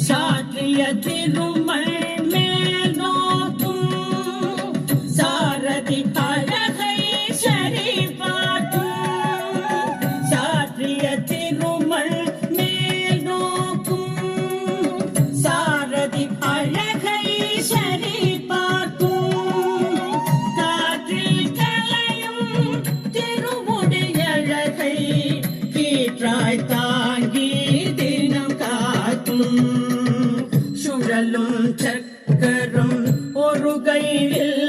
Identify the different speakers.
Speaker 1: சாற்றிய திருமல் மேல் நோக்கும் சாரதி அழகை சரி பார்க்கும். சாற்றிய திருமல் மேல் நோக்கும் சாரதி அழகை சரி பார்க்கும். காற்றில் கலையும் திருமுடியழகை கீற்றாய் தாங்கி தினம் காக்கும். சுழலும் சக்கரம் ஒரு கையில்